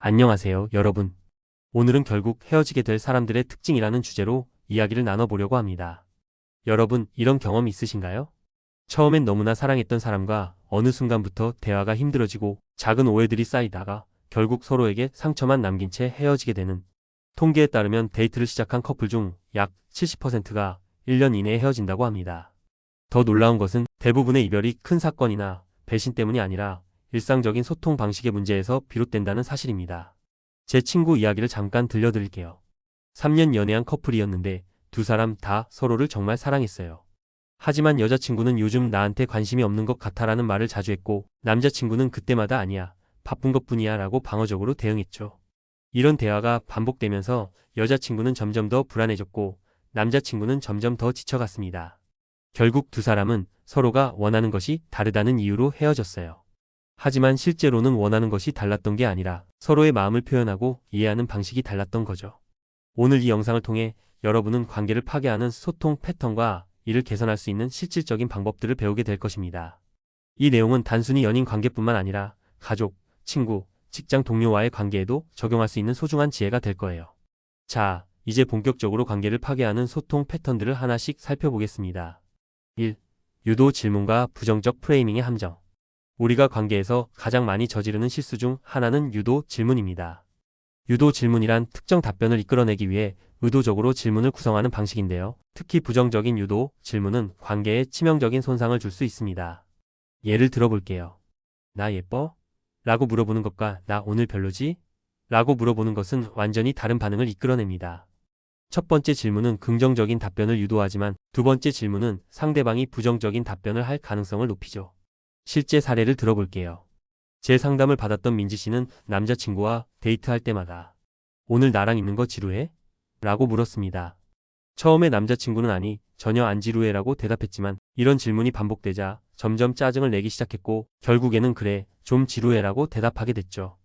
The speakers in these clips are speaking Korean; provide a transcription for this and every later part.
안녕하세요, 여러분. 오늘은 결국 헤어지게 될 사람들의 특징이라는 주제로 이야기를 나눠보려고 합니다. 여러분, 이런 경험 있으신가요? 처음엔 너무나 사랑했던 사람과 어느 순간부터 대화가 힘들어지고 작은 오해들이 쌓이다가 결국 서로에게 상처만 남긴 채 헤어지게 되는. 통계에 따르면 데이트를 시작한 커플 중 약 70%가 1년 이내에 헤어진다고 합니다. 더 놀라운 것은 대부분의 이별이 큰 사건이나 배신 때문이 아니라 일상적인 소통 방식의 문제에서 비롯된다는 사실입니다. 제 친구 이야기를 잠깐 들려드릴게요. 3년 연애한 커플이었는데 두 사람 다 서로를 정말 사랑했어요. 하지만 여자친구는 요즘 나한테 관심이 없는 것 같아라는 말을 자주 했고, 남자친구는 그때마다 아니야, 바쁜 것뿐이야 라고 방어적으로 대응했죠. 이런 대화가 반복되면서 여자친구는 점점 더 불안해졌고, 남자친구는 점점 더 지쳐갔습니다. 결국 두 사람은 서로가 원하는 것이 다르다는 이유로 헤어졌어요. 하지만 실제로는 원하는 것이 달랐던 게 아니라 서로의 마음을 표현하고 이해하는 방식이 달랐던 거죠. 오늘 이 영상을 통해 여러분은 관계를 파괴하는 소통 패턴과 이를 개선할 수 있는 실질적인 방법들을 배우게 될 것입니다. 이 내용은 단순히 연인 관계뿐만 아니라 가족, 친구, 직장 동료와의 관계에도 적용할 수 있는 소중한 지혜가 될 거예요. 자, 이제 본격적으로 관계를 파괴하는 소통 패턴들을 하나씩 살펴보겠습니다. 1. 유도 질문과 부정적 프레이밍의 함정. 우리가 관계에서 가장 많이 저지르는 실수 중 하나는 유도 질문입니다. 유도 질문이란 특정 답변을 이끌어내기 위해 의도적으로 질문을 구성하는 방식인데요. 특히 부정적인 유도 질문은 관계에 치명적인 손상을 줄 수 있습니다. 예를 들어볼게요. 나 예뻐? 라고 물어보는 것과 나 오늘 별로지? 라고 물어보는 것은 완전히 다른 반응을 이끌어냅니다. 첫 번째 질문은 긍정적인 답변을 유도하지만 두 번째 질문은 상대방이 부정적인 답변을 할 가능성을 높이죠. 실제 사례를 들어볼게요. 제 상담을 받았던 민지 씨는 남자친구와 데이트할 때마다 오늘 나랑 있는 거 지루해? 라고 물었습니다. 처음에 남자친구는 아니, 전혀 안 지루해 라고 대답했지만 이런 질문이 반복되자 점점 짜증을 내기 시작했고 결국에는 그래, 좀 지루해 라고 대답하게 됐죠.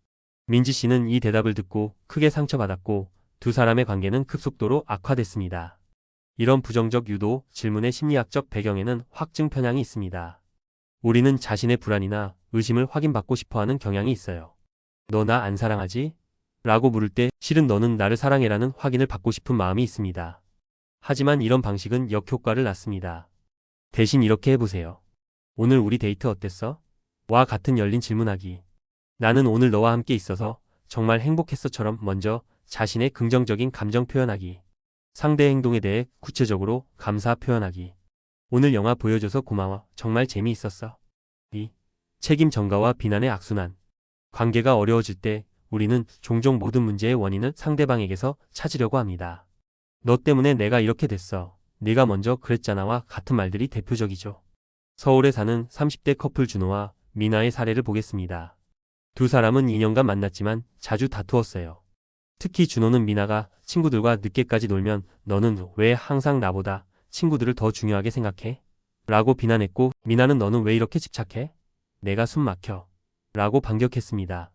민지 씨는 이 대답을 듣고 크게 상처받았고 두 사람의 관계는 급속도로 악화됐습니다. 이런 부정적 유도 질문의 심리학적 배경에는 확증 편향이 있습니다. 우리는 자신의 불안이나 의심을 확인받고 싶어하는 경향이 있어요. 너 나 안 사랑하지? 라고 물을 때 실은 너는 나를 사랑해라는 확인을 받고 싶은 마음이 있습니다. 하지만 이런 방식은 역효과를 낳습니다. 대신 이렇게 해보세요. 오늘 우리 데이트 어땠어? 와 같은 열린 질문하기. 나는 오늘 너와 함께 있어서 정말 행복했어처럼 먼저 자신의 긍정적인 감정 표현하기. 상대의 행동에 대해 구체적으로 감사 표현하기. 오늘 영화 보여줘서 고마워. 정말 재미있었어. 2. 책임 전가와 비난의 악순환. 관계가 어려워질 때 우리는 종종 모든 문제의 원인을 상대방에게서 찾으려고 합니다. 너 때문에 내가 이렇게 됐어. 네가 먼저 그랬잖아와 같은 말들이 대표적이죠. 서울에 사는 30대 커플 준호와 미나의 사례를 보겠습니다. 두 사람은 2년간 만났지만 자주 다투었어요. 특히 준호는 미나가 친구들과 늦게까지 놀면 너는 왜 항상 나보다 친구들을 더 중요하게 생각해? 라고 비난했고 미나는 너는 왜 이렇게 집착해? 내가 숨 막혀. 라고 반격했습니다.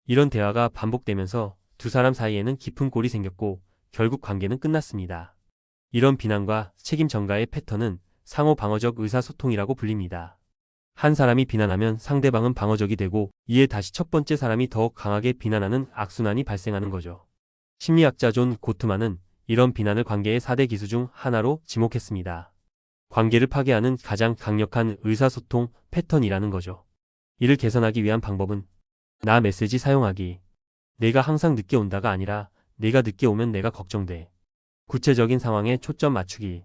이런 대화가 반복되면서 두 사람 사이에는 깊은 골이 생겼고 결국 관계는 끝났습니다. 이런 비난과 책임 전가의 패턴은 상호 방어적 의사소통이라고 불립니다. 한 사람이 비난하면 상대방은 방어적이 되고 이에 다시 첫 번째 사람이 더 강하게 비난하는 악순환이 발생하는 거죠. 심리학자 존 고트만은 이런 비난을 관계의 4대 기수 중 하나로 지목했습니다. 관계를 파괴하는 가장 강력한 의사소통 패턴이라는 거죠. 이를 개선하기 위한 방법은 나 메시지 사용하기. 내가 항상 늦게 온다가 아니라 내가 늦게 오면 내가 걱정돼. 구체적인 상황에 초점 맞추기.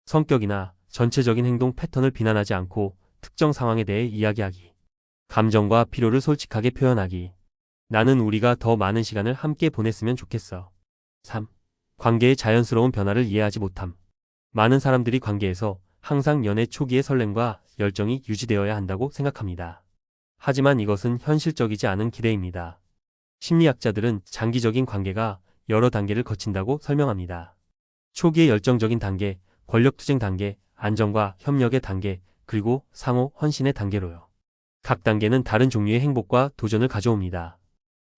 성격이나 전체적인 행동 패턴을 비난하지 않고 특정 상황에 대해 이야기하기. 감정과 필요를 솔직하게 표현하기. 나는 우리가 더 많은 시간을 함께 보냈으면 좋겠어. 3. 관계의 자연스러운 변화를 이해하지 못함. 많은 사람들이 관계에서 항상 연애 초기의 설렘과 열정이 유지되어야 한다고 생각합니다. 하지만 이것은 현실적이지 않은 기대입니다. 심리학자들은 장기적인 관계가 여러 단계를 거친다고 설명합니다. 초기의 열정적인 단계, 권력투쟁 단계, 안정과 협력의 단계, 그리고 상호 헌신의 단계로요. 각 단계는 다른 종류의 행복과 도전을 가져옵니다.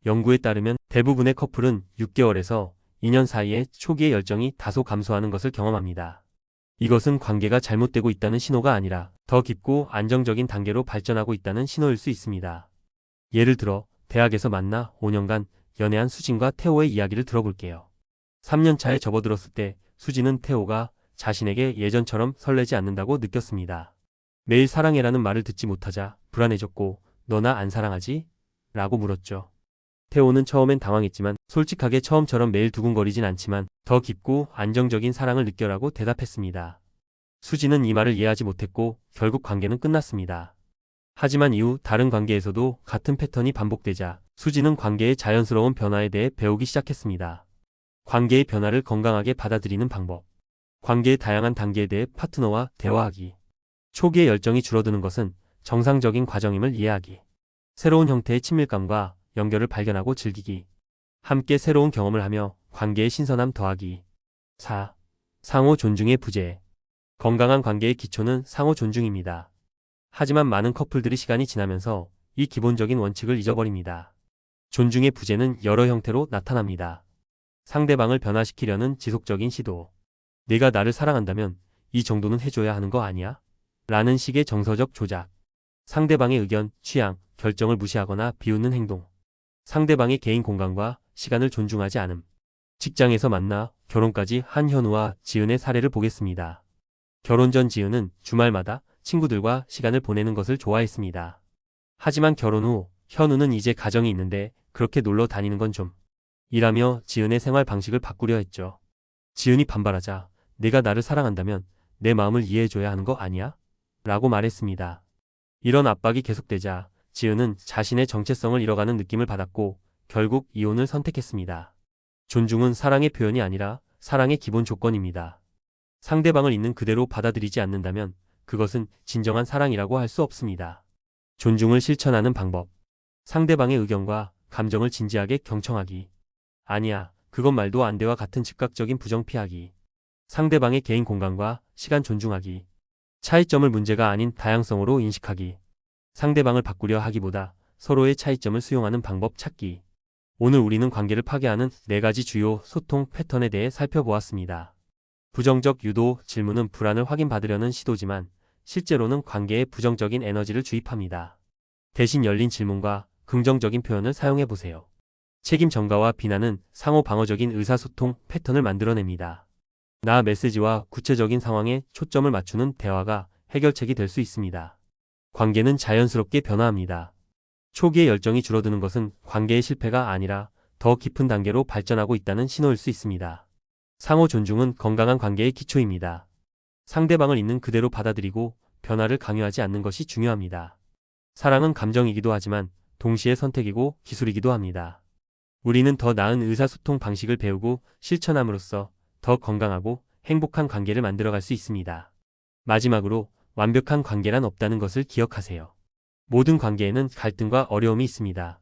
연구에 따르면 대부분의 커플은 6개월에서 2년 사이에 초기의 열정이 다소 감소하는 것을 경험합니다. 이것은 관계가 잘못되고 있다는 신호가 아니라 더 깊고 안정적인 단계로 발전하고 있다는 신호일 수 있습니다. 예를 들어 대학에서 만나 5년간 연애한 수진과 태호의 이야기를 들어볼게요. 3년 차에 접어들었을 때 수진은 태호가 자신에게 예전처럼 설레지 않는다고 느꼈습니다. 매일 사랑해라는 말을 듣지 못하자 불안해졌고 너 나 안 사랑하지? 라고 물었죠. 태호는 처음엔 당황했지만 솔직하게 처음처럼 매일 두근거리진 않지만 더 깊고 안정적인 사랑을 느껴라고 대답했습니다. 수진은 이 말을 이해하지 못했고 결국 관계는 끝났습니다. 하지만 이후 다른 관계에서도 같은 패턴이 반복되자 수진은 관계의 자연스러운 변화에 대해 배우기 시작했습니다. 관계의 변화를 건강하게 받아들이는 방법, 관계의 다양한 단계에 대해 파트너와 대화하기, 초기의 열정이 줄어드는 것은 정상적인 과정임을 이해하기, 새로운 형태의 친밀감과 연결을 발견하고 즐기기, 함께 새로운 경험을 하며 관계의 신선함 더하기. 4. 상호 존중의 부재. 건강한 관계의 기초는 상호 존중입니다. 하지만 많은 커플들이 시간이 지나면서 이 기본적인 원칙을 잊어버립니다. 존중의 부재는 여러 형태로 나타납니다. 상대방을 변화시키려는 지속적인 시도. 내가 나를 사랑한다면 이 정도는 해줘야 하는 거 아니야? 라는 식의 정서적 조작. 상대방의 의견, 취향, 결정을 무시하거나 비웃는 행동. 상대방의 개인 공간과 시간을 존중하지 않음. 직장에서 만나 결혼까지 한 현우와 지은의 사례를 보겠습니다. 결혼 전 지은은 주말마다 친구들과 시간을 보내는 것을 좋아했습니다. 하지만 결혼 후 현우는 이제 가정이 있는데 그렇게 놀러 다니는 건 좀 이라며 지은의 생활 방식을 바꾸려 했죠. 지은이 반발하자 내가 나를 사랑한다면 내 마음을 이해해줘야 하는 거 아니야? 라고 말했습니다. 이런 압박이 계속되자 지은은 자신의 정체성을 잃어가는 느낌을 받았고 결국 이혼을 선택했습니다. 존중은 사랑의 표현이 아니라 사랑의 기본 조건입니다. 상대방을 있는 그대로 받아들이지 않는다면 그것은 진정한 사랑이라고 할 수 없습니다. 존중을 실천하는 방법. 상대방의 의견과 감정을 진지하게 경청하기. 아니야, 그건 말도 안 돼와 같은 즉각적인 부정 피하기. 상대방의 개인 공간과 시간 존중하기. 차이점을 문제가 아닌 다양성으로 인식하기. 상대방을 바꾸려 하기보다 서로의 차이점을 수용하는 방법 찾기. 오늘 우리는 관계를 파괴하는 4가지 주요 소통 패턴에 대해 살펴보았습니다. 부정적 유도, 질문은 불안을 확인받으려는 시도지만 실제로는 관계에 부정적인 에너지를 주입합니다. 대신 열린 질문과 긍정적인 표현을 사용해보세요. 책임 전가와 비난은 상호 방어적인 의사소통 패턴을 만들어냅니다. 나 메시지와 구체적인 상황에 초점을 맞추는 대화가 해결책이 될 수 있습니다. 관계는 자연스럽게 변화합니다. 초기의 열정이 줄어드는 것은 관계의 실패가 아니라 더 깊은 단계로 발전하고 있다는 신호일 수 있습니다. 상호 존중은 건강한 관계의 기초입니다. 상대방을 있는 그대로 받아들이고 변화를 강요하지 않는 것이 중요합니다. 사랑은 감정이기도 하지만 동시에 선택이고 기술이기도 합니다. 우리는 더 나은 의사소통 방식을 배우고 실천함으로써 더 건강하고 행복한 관계를 만들어갈 수 있습니다. 마지막으로 완벽한 관계란 없다는 것을 기억하세요. 모든 관계에는 갈등과 어려움이 있습니다.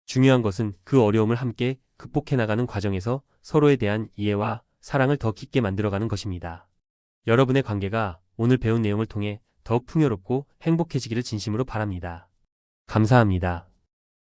중요한 것은 그 어려움을 함께 극복해 나가는 과정에서 서로에 대한 이해와 사랑을 더 깊게 만들어가는 것입니다. 여러분의 관계가 오늘 배운 내용을 통해 더욱 풍요롭고 행복해지기를 진심으로 바랍니다. 감사합니다.